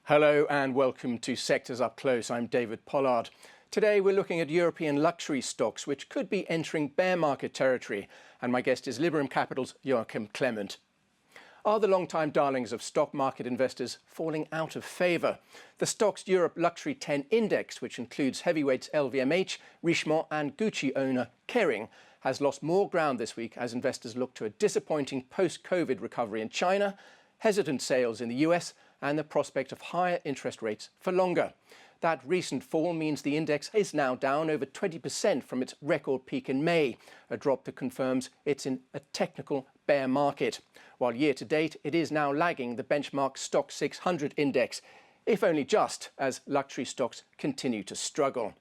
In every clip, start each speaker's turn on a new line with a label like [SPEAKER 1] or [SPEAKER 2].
[SPEAKER 1] Hello and welcome to Sectors Up Close. I'm David Pollard. Today we're looking at European luxury stocks which could be entering bear market territory, and my guest is Liberum Capital's Joachim Klement. Are the long-time darlings of stock market investors falling out of favour? The Stocks Europe Luxury 10 Index, which includes heavyweights LVMH, Richemont and Gucci owner Kering, has lost more ground this week as investors look to a disappointing post-COVID recovery in China, hesitant sales in the US and the prospect of higher interest rates for longer. That recent fall means the index is now down over 20% from its record peak in May, a drop that confirms it's in a technical bear market. While year to date, it is now lagging the benchmark Stock 600 index, if only just as luxury stocks continue to struggle.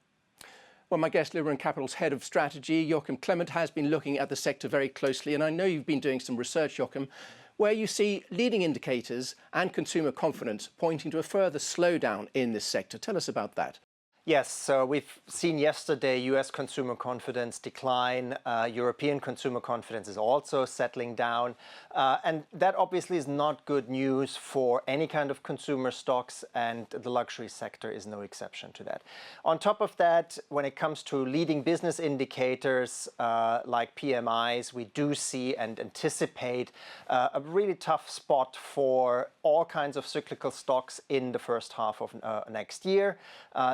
[SPEAKER 1] Well, my guest, Liberum Capital's Head of Strategy, Joachim Klement, has been looking at the sector very closely, and I know you've been doing some research, Joachim, where you see leading indicators and consumer confidence pointing to a further slowdown in this sector. Tell us about that.
[SPEAKER 2] Yes, so we've seen yesterday US consumer confidence decline. European consumer confidence is also settling down. And that obviously is not good news for any kind of consumer stocks, and the luxury sector is no exception to that. On top of that, when it comes to leading business indicators like PMIs, we do see and anticipate a really tough spot for all kinds of cyclical stocks in the first half of next year.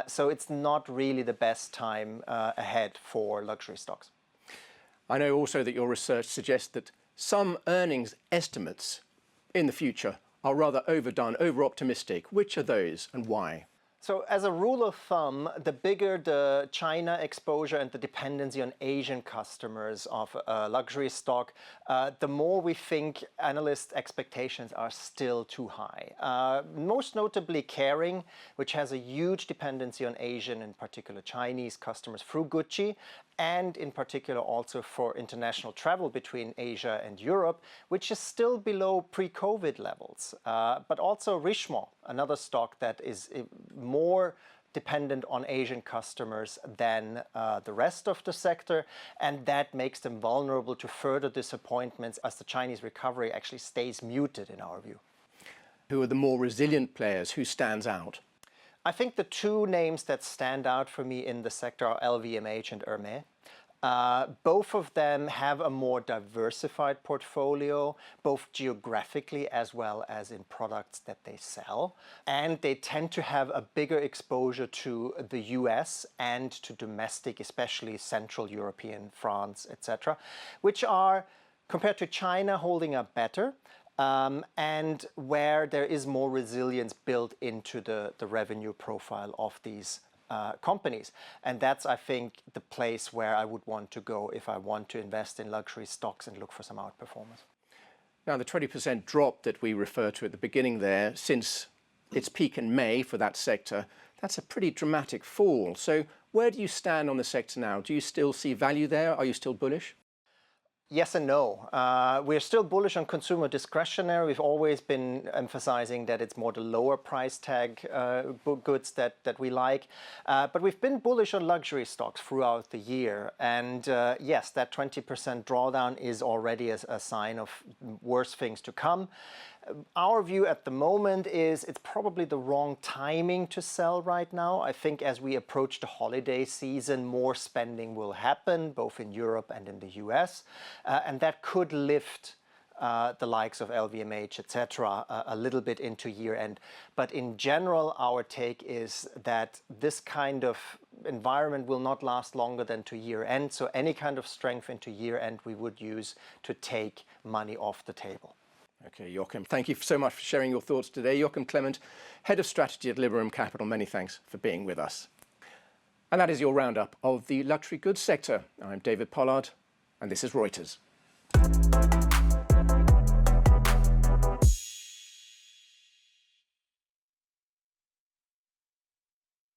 [SPEAKER 2] So it's not really the best time ahead for luxury stocks.
[SPEAKER 1] I know also that your research suggests that some earnings estimates in the future are rather overdone, over-optimistic. Which are those and why?
[SPEAKER 2] So as a rule of thumb, the bigger the China exposure and the dependency on Asian customers of a luxury stock, the more we think analysts' expectations are still too high. Most notably Kering, which has a huge dependency on Asian, in particular Chinese customers through Gucci, and in particular also for international travel between Asia and Europe, which is still below pre-COVID levels. But also Richemont, another stock that is more dependent on Asian customers than the rest of the sector, and that makes them vulnerable to further disappointments as the Chinese recovery actually stays muted in our view.
[SPEAKER 1] Who are the more resilient players? Who stands out?
[SPEAKER 2] I think the two names that stand out for me in the sector are LVMH and Hermès. Both of them have a more diversified portfolio, both geographically as well as in products that they sell. And they tend to have a bigger exposure to the US and to domestic, especially Central European, France, etc., which are, compared to China, holding up better. And where there is more resilience built into the revenue profile of these companies. And that's, I think, the place where I would want to go if I want to invest in luxury stocks and look for some outperformance.
[SPEAKER 1] Now, the 20% drop that we refer to at the beginning there, since its peak in May for that sector, that's a pretty dramatic fall. So where do you stand on the sector now? Do you still see value there? Are you still bullish?
[SPEAKER 2] Yes and no. We're still bullish on consumer discretionary. We've always been emphasizing that it's more the lower price tag goods that we like. But we've been bullish on luxury stocks throughout the year. And yes, that 20% drawdown is already a sign of worse things to come. Our view at the moment is it's probably the wrong timing to sell right now. I think as we approach the holiday season, more spending will happen, both in Europe and in the US. And that could lift the likes of LVMH, etc., a little bit into year end. But in general, our take is that this kind of environment will not last longer than to year end. So any kind of strength into year end we would use to take money off the table.
[SPEAKER 1] Okay, Joachim, thank you so much for sharing your thoughts today. Joachim Klement, Head of Strategy at Liberum Capital, many thanks for being with us. And that is your roundup of the luxury goods sector. I'm David Pollard, and this is Reuters.